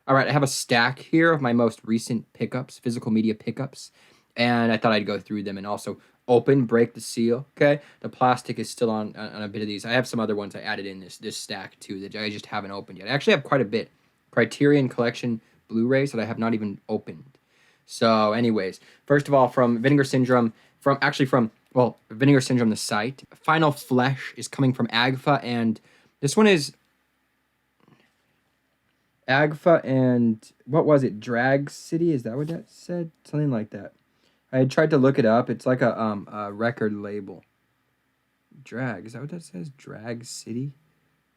All right, I have a stack here of my most recent pickups, physical media pickups, and I thought I'd go through them and also break the seal. Okay, the plastic is still on a bit of these. I have some other ones I added in this stack too that I just haven't opened yet. I actually have quite a bit. Criterion Collection Blu-rays that I have not even opened. So, anyways, first of all, from Vinegar Syndrome, Vinegar Syndrome, the site. Final Flesh is coming from Agfa, and this one is Agfa and what was it? Drag City? Is that what that said? Something like that. I had tried to look it up. It's like a record label. Drag. Is that what that says? Drag City?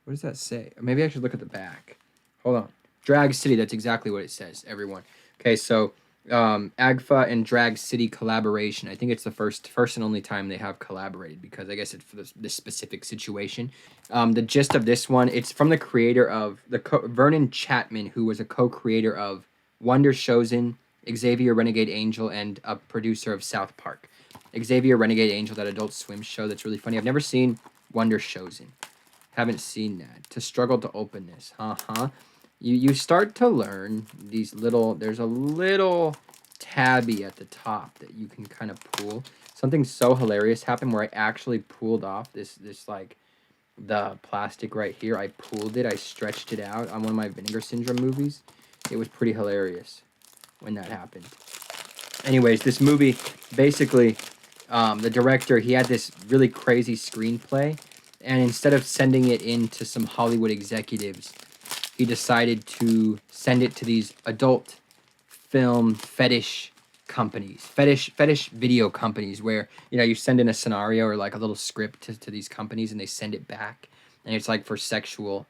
What does that say? Maybe I should look at the back. Hold on. Drag City. That's exactly what it says, everyone. Okay, so Agfa and Drag City collaboration. I think it's the first and only time they have collaborated because I guess it's for this specific situation. The gist of this one, it's from the creator of Vernon Chatman, who was a co-creator of Wonder Chosen, Xavier Renegade Angel, and a producer of South Park. Xavier Renegade Angel, that Adult Swim show that's really funny. I've never seen Wonder Chosen. Haven't seen that. To struggle to open this. You start to learn these little... There's a little tabby at the top that you can kind of pull. Something so hilarious happened where I actually pulled off this like... the plastic right here. I pulled it. I stretched it out on one of my Vinegar Syndrome movies. It was pretty hilarious when that happened. Anyways, this movie, basically, the director, he had this really crazy screenplay, and instead of sending it in to some Hollywood executives, he decided to send it to these adult film fetish companies, fetish video companies, where, you know, you send in a scenario or like a little script to these companies and they send it back, and it's like for sexual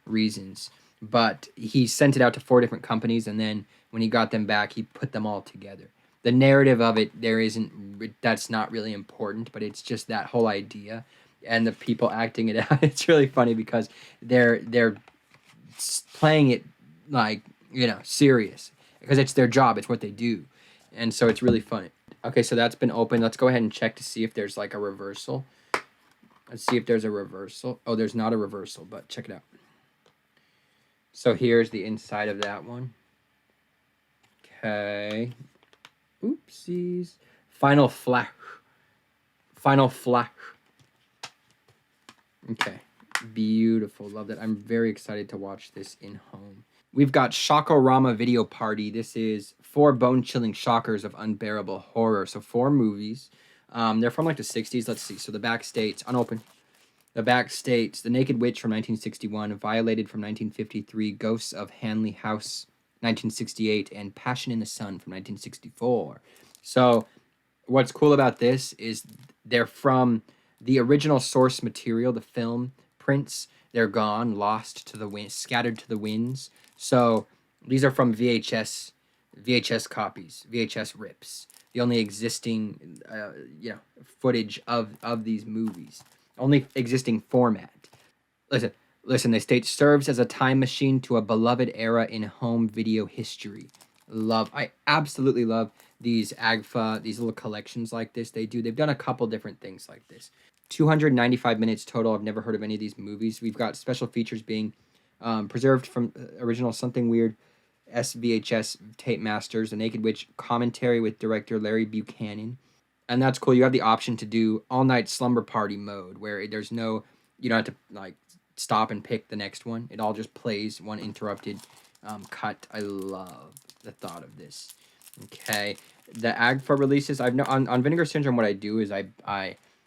reasons. But he sent it out to 4 different companies, and then when he got them back, he put them all together. The narrative of it, that's not really important, but it's just that whole idea and the people acting it out. It's really funny because they're playing it like, you know, serious, because it's their job, it's what they do. And so it's really funny. Okay, so that's been opened. Let's go ahead and check to see if there's like a reversal. Let's see if there's a reversal. Oh, there's not a reversal, but check it out. So here's the inside of that one. Okay. Oopsies. Final Flash. Okay. Beautiful. Love that. I'm very excited to watch this in home. We've got Shock-arama Video Party. This is 4 bone-chilling shockers of unbearable horror. So 4 movies. They're from like the 60s. Let's see. So the back states, unopened. The back states, The Naked Witch from 1961, Violated from 1953, Ghosts of Hanley House 1968, and Passion in the Sun from 1964. So what's cool about this is they're from the original source material, the film prints. They're gone, lost to the wind, scattered to the winds. So these are from VHS copies, VHS rips. The only existing footage of these movies. Only existing format. Listen, they state, serves as a time machine to a beloved era in home video history. I absolutely love these Agfa, these little collections like this. They've done a couple different things like this. 295 minutes total. I've never heard of any of these movies. We've got special features being preserved from original Something Weird SVHS tape masters, The Naked Witch commentary with director Larry Buchanan. And that's cool. You have the option to do all-night slumber party mode, where there's no, you don't have to like stop and pick the next one. It all just plays one interrupted cut. I love the thought of this. Okay, the Agfa releases. On Vinegar Syndrome, what I do is I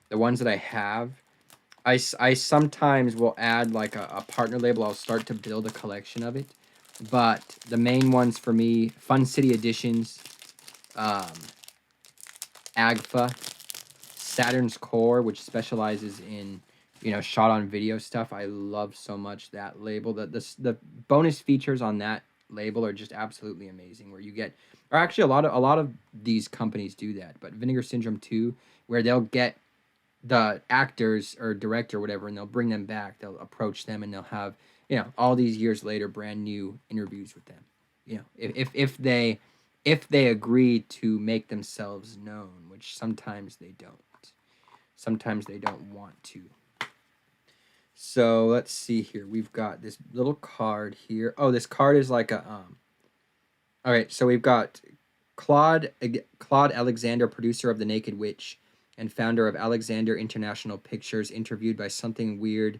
the ones that I have, I sometimes will add like a partner label. I'll start to build a collection of it, but the main ones for me, Fun City Editions, Agfa, Saturn's Core, which specializes in, you know, shot on video stuff. I love so much that label. The bonus features on that label are just absolutely amazing, where you get, or actually a lot of these companies do that, but Vinegar Syndrome 2, where they'll get the actors or director or whatever, and they'll bring them back, they'll approach them, and they'll have, you know, all these years later, brand new interviews with them. You know, if they agree to make themselves known, which sometimes they don't. Sometimes they don't want to. So let's see here. We've got this little card here. Oh, this card is like a All right, so we've got Claude Alexander, producer of The Naked Witch and founder of Alexander International Pictures, interviewed by Something Weird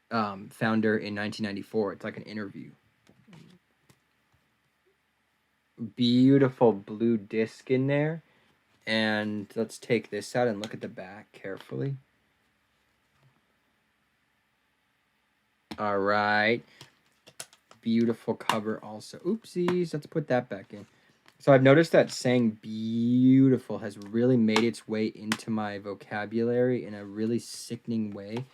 founder in 1994. It's like an interview. Beautiful blue disc in there. And let's take this out and look at the back carefully. All right. Beautiful cover also. Oopsies. Let's put that back in. So I've noticed that saying beautiful has really made its way into my vocabulary in a really sickening way,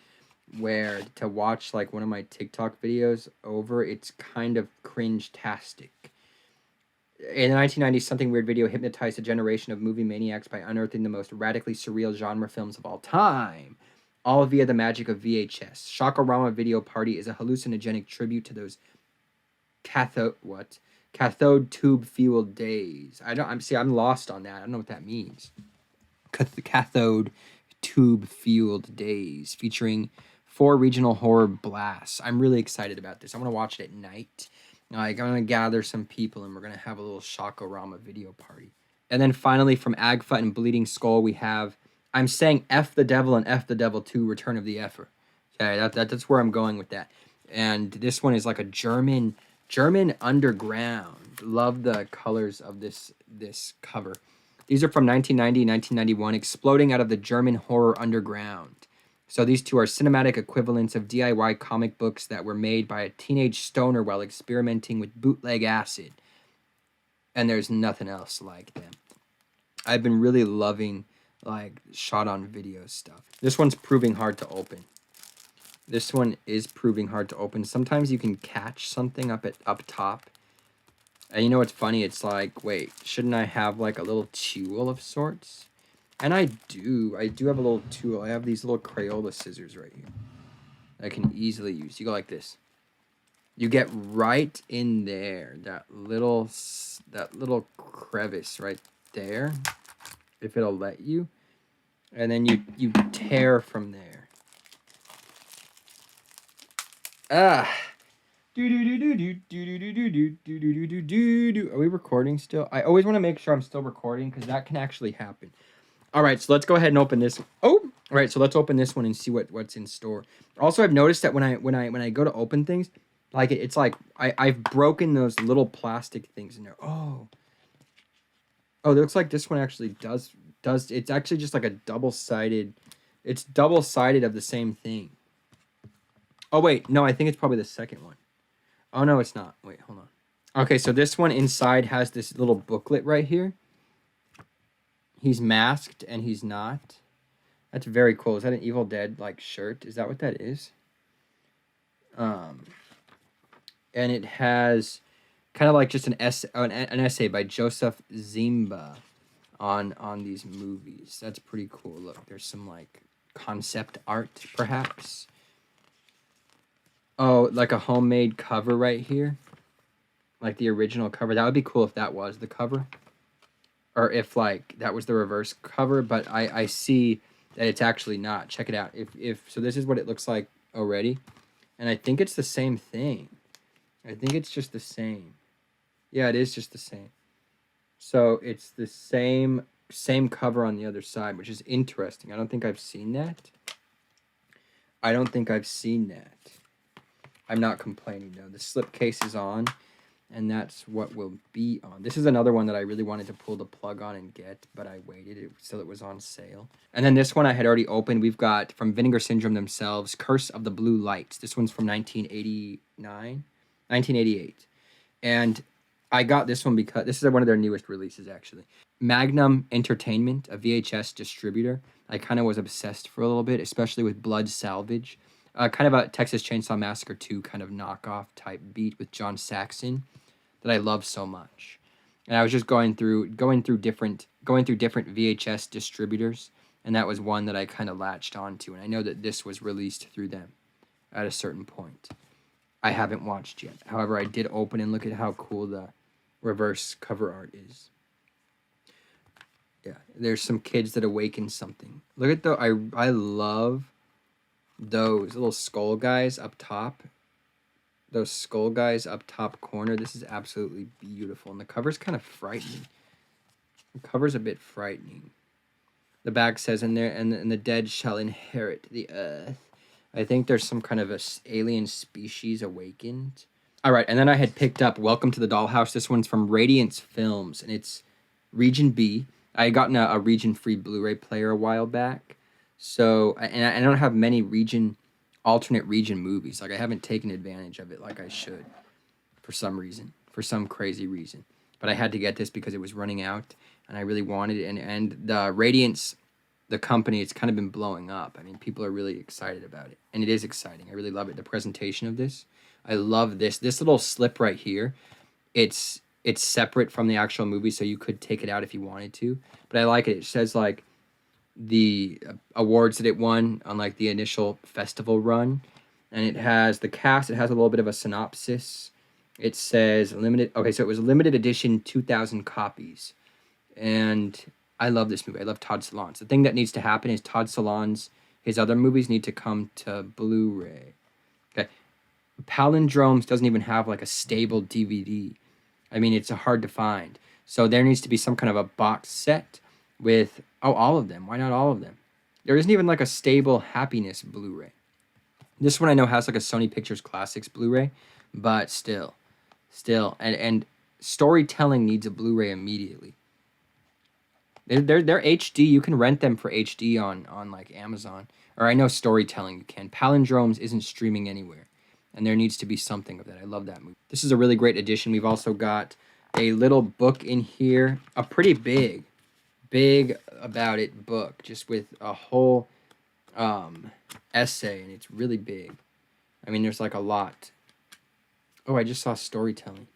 where to watch like one of my TikTok videos over, it's kind of cringe-tastic. In the 1990s, Something Weird video hypnotized a generation of movie maniacs by unearthing the most radically surreal genre films of all time, all via the magic of VHS. Shock-arama Video Party is a hallucinogenic tribute to those cathode tube fueled days. I'm lost on that. I don't know what that means. Cathode tube fueled days, featuring 4 regional horror blasts. I'm really excited about this. I want to watch it at night. Like, I'm gonna gather some people and we're gonna have a little Shock-arama video party. And then finally, from Agfa and Bleeding Skull, we have I'm saying F the Devil and F the Devil 2: Return of the Effer. Okay, that's where I'm going with that. And this one is like a German underground. Love the colors of this cover. These are from 1990, 1991, exploding out of the German horror underground. So these two are cinematic equivalents of DIY comic books that were made by a teenage stoner while experimenting with bootleg acid. And there's nothing else like them. I've been really loving like shot on video stuff. This one's proving hard to open. This one is proving hard to open. Sometimes you can catch something up top. And you know what's funny? It's like, wait, shouldn't I have like a little tool of sorts? And I do have a little tool. I have these little Crayola scissors right here that I can easily use. You go like this. You get right in there, that little crevice right there, if it'll let you. And then you tear from there. Are we recording still? I always want to make sure I'm still recording because that can actually happen. All right, so let's go ahead and open this. Oh, all right, so let's open this one and see what's in store. Also, I've noticed that when I go to open things, like it's like I've broken those little plastic things in there. Oh, it looks like this one actually does. It's actually just like a double-sided. It's double-sided of the same thing. Oh wait, no, I think it's probably the second one. Oh no, it's not. Wait, hold on. Okay, so this one inside has this little booklet right here. He's masked and he's not. That's very cool. Is that an Evil Dead like shirt? Is that what that is? And it has kind of like just an essay by Joseph Zimba on these movies. That's pretty cool. Look, there's some like concept art perhaps. Oh, like a homemade cover right here. Like the original cover. That would be cool if that was the cover. Or if like that was the reverse cover, but I see that it's actually not. Check it out. If so, this is what it looks like already. And I think it's the same thing. I think it's just the same. Yeah, it is just the same. So it's the same cover on the other side, which is interesting. I don't think I've seen that. I'm not complaining though. The slipcase is on, and that's what will be on. This is another one that I really wanted to pull the plug on and get, but I waited till it was on sale. And then this one I had already opened. We've got from Vinegar Syndrome themselves, Curse of the Blue Lights. This one's from 1988. And I got this one because this is one of their newest releases, actually. Magnum Entertainment, a VHS distributor. I kind of was obsessed for a little bit, especially with Blood Salvage. Kind of a Texas Chainsaw Massacre 2 kind of knockoff type beat with John Saxon that I love so much. And I was just going through different VHS distributors, and that was one that I kind of latched onto. And I know that this was released through them at a certain point. I haven't watched yet. However, I did open and look at how cool the reverse cover art is. Yeah, there's some kids that awaken something. Look at I love those little skull guys up top. Those skull guys up top corner. This is absolutely beautiful. And the cover's kind of frightening. The cover's a bit frightening. The back says in there, and the dead shall inherit the earth. I think there's some kind of a alien species awakened. All right, and then I had picked up Welcome to the Dollhouse. This one's from Radiance Films, and it's Region B. I had gotten a region-free Blu-ray player a while back. So, and I don't have many alternate region movies. Like, I haven't taken advantage of it like I should for some reason, for some crazy reason. But I had to get this because it was running out, and I really wanted it. And the Radiance, the company, it's kind of been blowing up. I mean, people are really excited about it, and it is exciting. I really love it. The presentation of this, I love this. This little slip right here, it's separate from the actual movie, so you could take it out if you wanted to. But I like it. It says, like, the awards that it won on, like, the initial festival run. And it has the cast. It has a little bit of a synopsis. It says limited. Okay, so it was a limited edition, 2,000 copies. And I love this movie. I love Todd Solondz. The thing that needs to happen is Todd Solondz, his other movies need to come to Blu-ray. Okay. Palindromes doesn't even have, like, a stable DVD. I mean, it's hard to find. So there needs to be some kind of a box set with, all of them. Why not all of them? There isn't even, like, a stable Happiness Blu-ray. This one I know has, like, a Sony Pictures Classics Blu-ray, but still. And Storytelling needs a Blu-ray immediately. They're HD. You can rent them for HD on like Amazon. Or I know Storytelling you can. Palindromes isn't streaming anywhere. And there needs to be something of that. I love that movie. This is a really great edition. We've also got a little book in here. A pretty big about it book. Just with a whole essay. And it's really big. I mean, there's like a lot. Oh, I just saw Storytelling.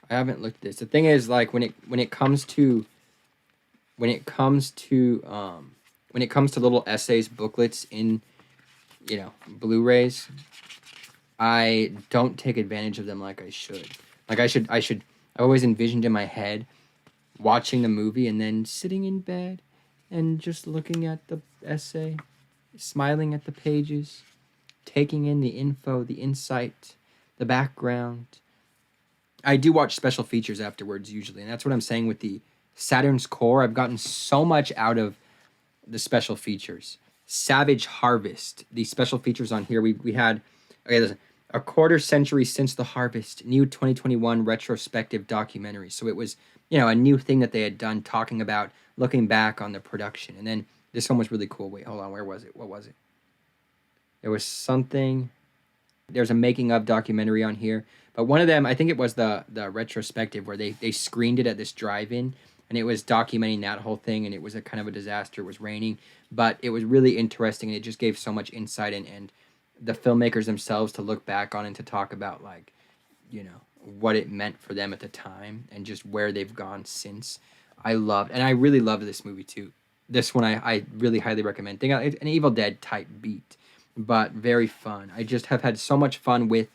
I haven't looked at this. The thing is, like, when it comes to little essays, booklets in, Blu-rays, I don't take advantage of them like I should. Like, I always envisioned in my head watching the movie and then sitting in bed and just looking at the essay, smiling at the pages, taking in the info, the insight, the background. I do watch special features afterwards usually, and that's what I'm saying with the Saturn's Core. I've gotten so much out of the special features. Savage Harvest, the special features on here. We had, okay, listen, a quarter century since the harvest, new 2021 retrospective documentary. So it was, a new thing that they had done, talking about looking back on the production. And then this one was really cool. Wait, hold on, where was it? What was it? There was something. There's a making of documentary on here. But one of them, I think it was the retrospective where they screened it at this drive-in, and it was documenting that whole thing, and it was a kind of a disaster. It was raining, but it was really interesting, and it just gave so much insight and the filmmakers themselves to look back on and to talk about, like, what it meant for them at the time and just where they've gone since. And I really loved this movie too. This one I really highly recommend. It's an Evil Dead type beat, but very fun. I just have had so much fun with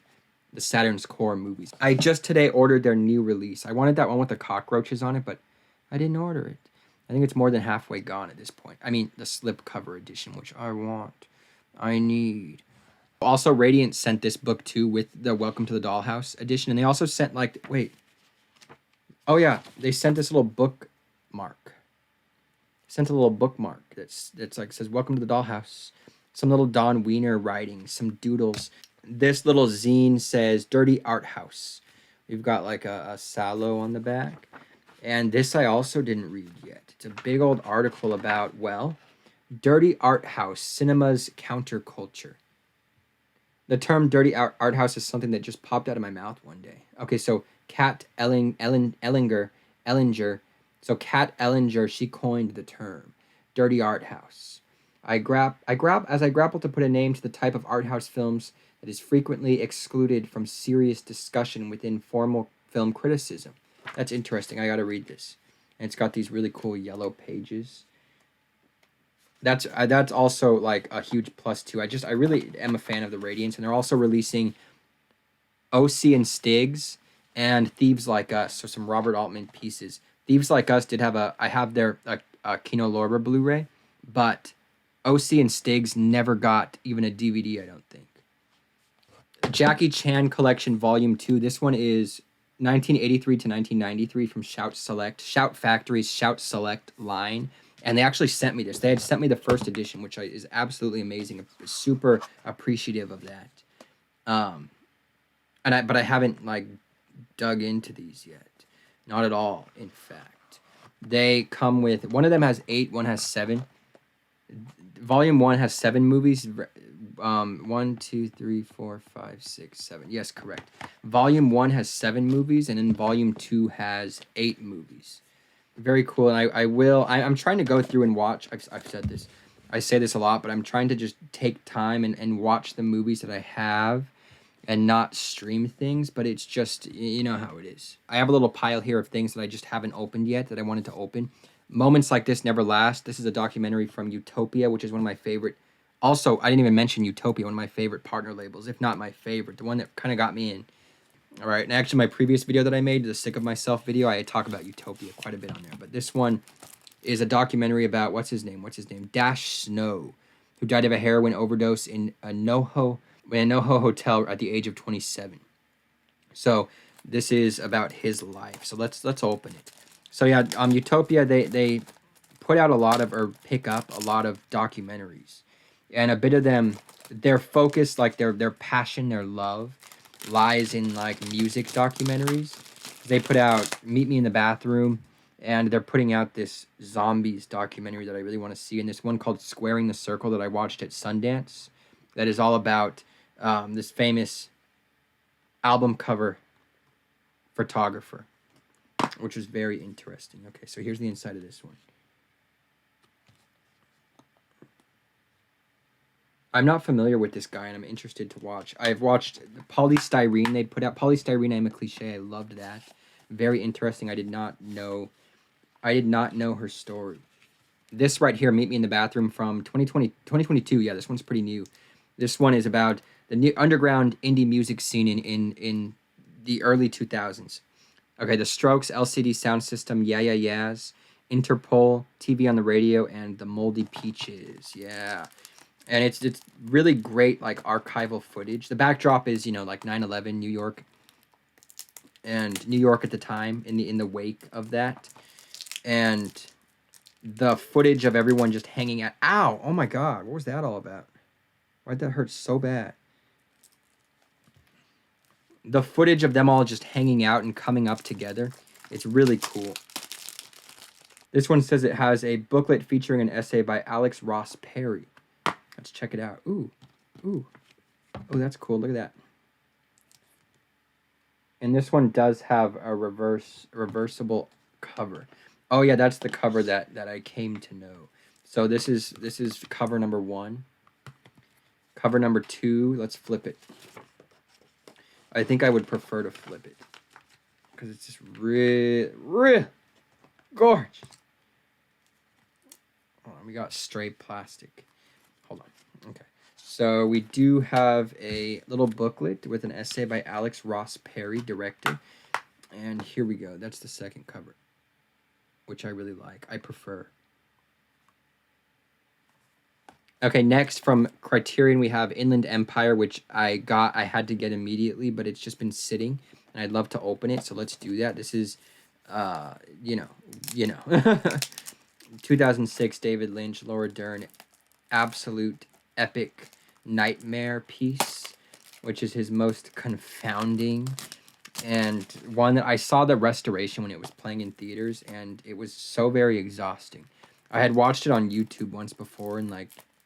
the Saturn's Core movies. I just today ordered their new release. I wanted that one with the cockroaches on it, but I didn't order it. I think it's more than halfway gone at this point. I mean, the slipcover edition, which I need. Also, Radiance sent this book too with the Welcome to the Dollhouse edition, and they also sent they sent this little bookmark. Sent a little bookmark that's like says Welcome to the Dollhouse. Some little Don Wiener writing, some doodles. This little zine says Dirty Art House. We've got like a sallow on the back. And this I also didn't read yet. It's a big old article about, Dirty Art House, cinema's counterculture. The term Dirty Art House is something that just popped out of my mouth one day. Okay, so Kat Ellinger. So Kat Ellinger, she coined the term Dirty Art House. As I grapple to put a name to the type of art house films that is frequently excluded from serious discussion within formal film criticism. That's interesting. I got to read this. And it's got these really cool yellow pages. That's also like a huge plus too. I really am a fan of the Radiance, and they're also releasing O.C. and Stiggs and Thieves Like Us, so some Robert Altman pieces. Thieves Like Us I have their Kino Lorber Blu-ray, but OC and Stiggs never got even a DVD, I don't think. Jackie Chan Collection Volume 2. This one is 1983 to 1993 from Shout Factory's Shout Select line. And they actually sent me this. They had sent me the first edition, which is absolutely amazing. I'm super appreciative of that. But I haven't like dug into these yet. Not at all, in fact. They come with, one of them has 8, one has 7. Volume 1 has 7 movies. 1, 2, 3, 4, 5, 6, 7. Yes, correct. Volume 1 has 7 movies, and then Volume 2 has 8 movies. Very cool. And I'm trying to go through and watch. I've said this. I say this a lot, but I'm trying to just take time and watch the movies that I have and not stream things. But it's just, you know how it is. I have a little pile here of things that I just haven't opened yet that I wanted to open. Moments like this never last. This is a documentary from Utopia, which is one of my favorite. Also, I didn't even mention Utopia, one of my favorite partner labels, if not my favorite, the one that kind of got me in. All right, and actually my previous video that I made, the Sick of Myself video, I talk about Utopia quite a bit on there. But this one is a documentary about, what's his name? Dash Snow, who died of a heroin overdose in a NoHo hotel at the age of 27. So this is about his life. So let's open it. So yeah, Utopia, they put out a lot of, or pick up a lot of documentaries. And a bit of them, their focus, like their passion, their love, lies in like music documentaries. They put out Meet Me in the Bathroom, and they're putting out this zombies documentary that I really want to see, and this one called Squaring the Circle that I watched at Sundance, that is all about this famous album cover photographer, which was very interesting. Okay, so here's the inside of this one. I'm not familiar with this guy, and I'm interested to watch. I've watched Polystyrene. They put out Polystyrene, I'm a Cliche. I loved that. Very interesting. I did not know her story. This right here, Meet Me in the Bathroom, from 2022. Yeah, this one's pretty new. This one is about the new underground indie music scene in the early 2000s. Okay, The Strokes, LCD Sound System, Yeah Yeah Yeahs, Interpol, TV on the Radio, and The Moldy Peaches. Yeah. And it's really great, like, archival footage. The backdrop is, like 9/11 New York, and New York at the time in the wake of that, and the footage of everyone just hanging out. Ow! Oh my God! What was that all about? Why'd that hurt so bad? The footage of them all just hanging out and coming up together. It's really cool. This one says it has a booklet featuring an essay by Alex Ross Perry. Let's check it out. Ooh. Oh, that's cool. Look at that. And this one does have a reversible cover. Oh yeah, that's the cover that I came to know. So this is cover number 1. Cover number 2. Let's flip it. I think I would prefer to flip it because it's just real gorgeous. Oh, we got stray plastic. Hold on. Okay. So we do have a little booklet with an essay by Alex Ross Perry, director. And here we go. That's the second cover, which I really like. I prefer. Okay, next from Criterion, we have Inland Empire, which I had to get immediately, but it's just been sitting, and I'd love to open it, so let's do that. This is, 2006, David Lynch, Laura Dern, absolute epic nightmare piece, which is his most confounding, and one that I saw the restoration when it was playing in theaters, and it was so very exhausting. I had watched it on YouTube once before, and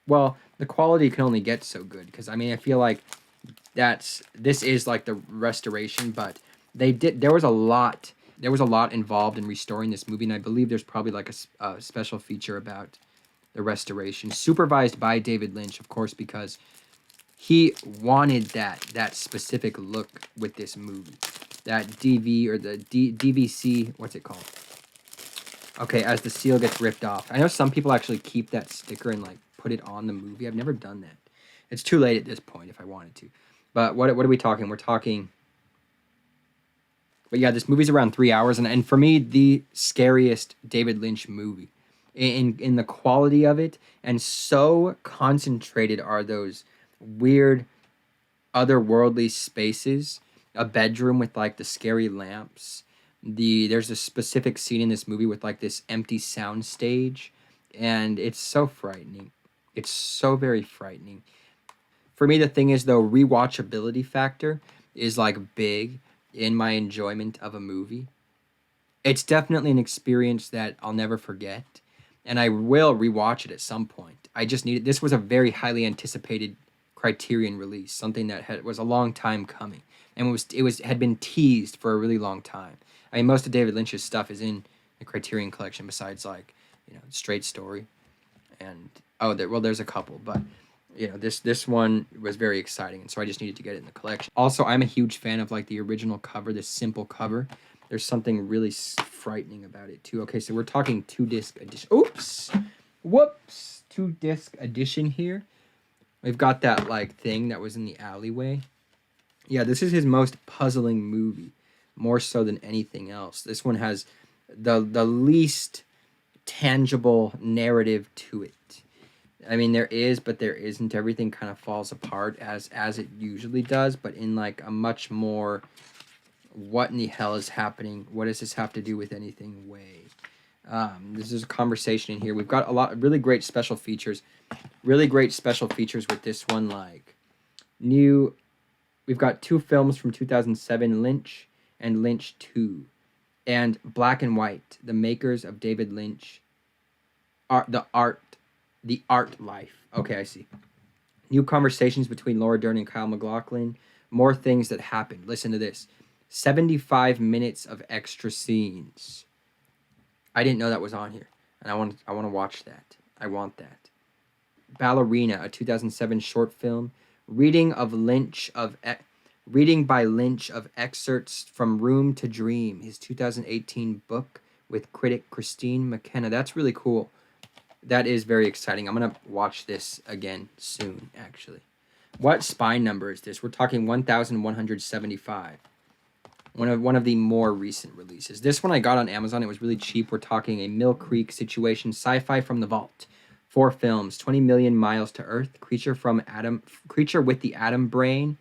well, the quality can only get so good, because I feel like this is like the restoration, but there was a lot involved in restoring this movie, and I believe there's probably like a special feature about the restoration, supervised by David Lynch, of course, because he wanted that specific look with this movie, that DV or the DVC, what's it called? Okay, as the seal gets ripped off. I know some people actually keep that sticker and put it on the movie. I've never done that. It's too late at this point if I wanted to. But what are we talking? We're talking. But yeah, this movie's around 3 hours, and for me, the scariest David Lynch movie in the quality of it, and so concentrated are those weird otherworldly spaces. A bedroom with like the scary lamps. There's a specific scene in this movie with like this empty sound stage, and it's so frightening. It's so very frightening. For me, the thing is though, rewatchability factor is like big in my enjoyment of a movie. It's definitely an experience that I'll never forget, and I will rewatch it at some point. I just needed this was a very highly anticipated Criterion release, something that was a long time coming, and it was had been teased for a really long time. I mean, most of David Lynch's stuff is in the Criterion collection, besides like Straight Story, and there's a couple, but this one was very exciting, and so I just needed to get it in the collection. Also, I'm a huge fan of like the original cover, this simple cover. There's something really frightening about it too. Okay, so we're talking 2-disc edition. Oops, whoops, 2-disc edition here. We've got that like thing that was in the alleyway. Yeah, this is his most puzzling movie, more so than anything else. This one has the least tangible narrative to it. I mean, there is, but there isn't. Everything kind of falls apart as it usually does, but in like a much more what in the hell is happening? What does this have to do with anything way? This is a conversation in here. We've got a lot of really great special features. Really great special features with this one, like we've got 2 films from 2007, Lynch and Lynch 2, and Black and White, the makers of David Lynch, the art life. Okay, I see. New conversations between Laura Dern and Kyle MacLachlan. More things that happened. Listen to this. 75 minutes of extra scenes. I didn't know that was on here, and I want to watch that. I want that. Ballerina, a 2007 short film. Reading by Lynch of excerpts from Room to Dream, his 2018 book with critic Christine McKenna. That's really cool. That is very exciting. I'm going to watch this again soon, actually. What spine number is this? We're talking 1175. One of the more recent releases. This one I got on Amazon. It was really cheap. We're talking a Mill Creek situation, sci-fi from the vault. 4 films, 20 million miles to Earth, creature with the atom brain,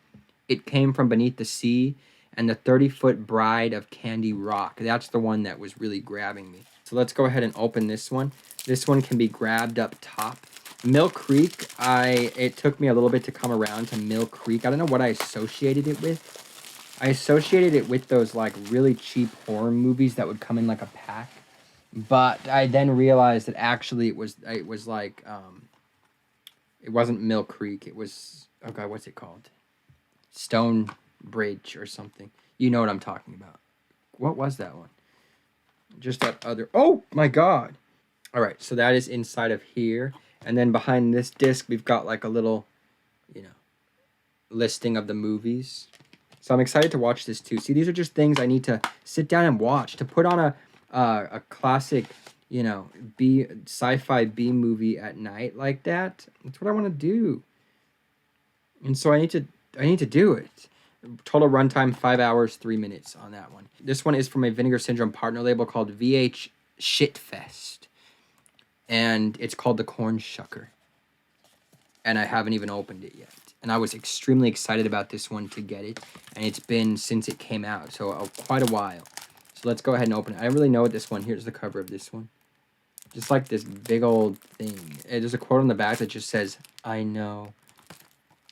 It Came from Beneath the Sea, and the 30-foot bride of Candy Rock. That's the one that was really grabbing me. So let's go ahead and open this one. This one can be grabbed up top. Mill Creek, it took me a little bit to come around to Mill Creek. I don't know what I associated it with. I associated it with those like really cheap horror movies that would come in like a pack. But I then realized that actually it was like it wasn't Mill Creek. It was, oh God, what's it called? Stone Bridge or something. You know what I'm talking about. What was that one? Just that other, oh my God. All right, so that is inside of here. And then behind this disc, we've got like a little, listing of the movies. So I'm excited to watch this too. See, these are just things I need to sit down and watch, to put on a classic, sci-fi B movie at night like that. That's what I want to do. And so I need to do it. Total runtime 5 hours 3 minutes on that one. This one is from a Vinegar Syndrome partner label called VH Shitfest, and it's called The Corn Shucker. And I haven't even opened it yet. And I was extremely excited about this one to get it, and it's been since it came out, so quite a while. So let's go ahead and open it. I don't really know what this one. Here's the cover of this one. Just like this big old thing. There's a quote on the back that just says, "I know."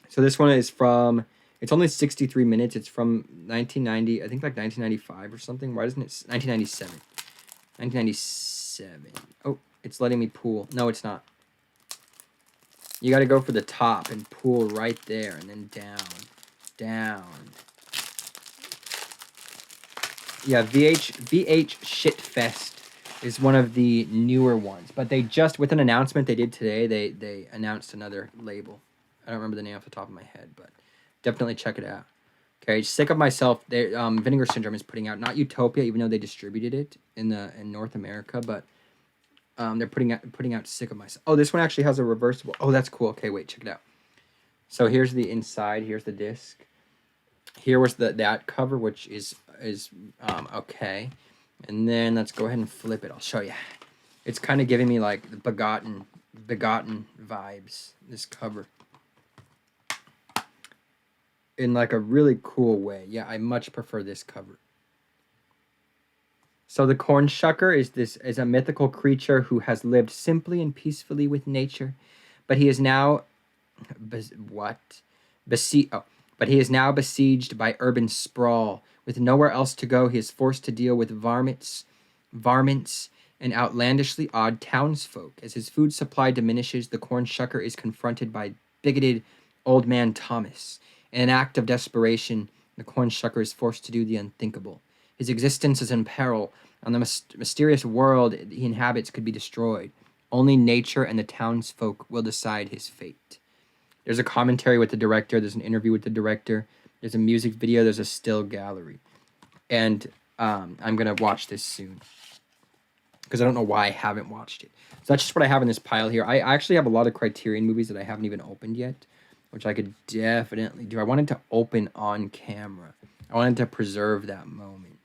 So this one is from, it's only 63 minutes. It's from 1990, I think like 1995 or something. Why doesn't it, 1997. 1997. Oh, it's letting me pull. No, it's not. You got to go for the top and pull right there, and then down. Yeah, VH Shitfest is one of the newer ones, but they just, with an announcement they did today, they announced another label. I don't remember the name off the top of my head, but definitely check it out. Okay, Sick of Myself. Vinegar Syndrome is putting out, not Utopia, even though they distributed it in North America, but they're putting out Sick of Myself. Oh, this one actually has a reversible. Oh, that's cool. Okay, wait, check it out. So here's the inside. Here's the disc. Here was that cover, which is okay. And then let's go ahead and flip it. I'll show you. It's kind of giving me like the begotten vibes, this cover. In like a really cool way. Yeah, I much prefer this cover. So the corn shucker is a mythical creature who has lived simply and peacefully with nature, but he is now but he is now besieged by urban sprawl. With nowhere else to go, he is forced to deal with varmints, and outlandishly odd townsfolk. As his food supply diminishes, the corn shucker is confronted by bigoted old man Thomas. In an act of desperation, the corn shucker is forced to do the unthinkable. His existence is in peril, and the mysterious world he inhabits could be destroyed. Only nature and the townsfolk will decide his fate. There's a commentary with the director. There's an interview with the director. There's a music video. There's a still gallery. And I'm going to watch this soon, because I don't know why I haven't watched it. So that's just what I have in this pile here. I actually have a lot of Criterion movies that I haven't even opened yet, which I could definitely do. I wanted to open on camera. I wanted to preserve that moment.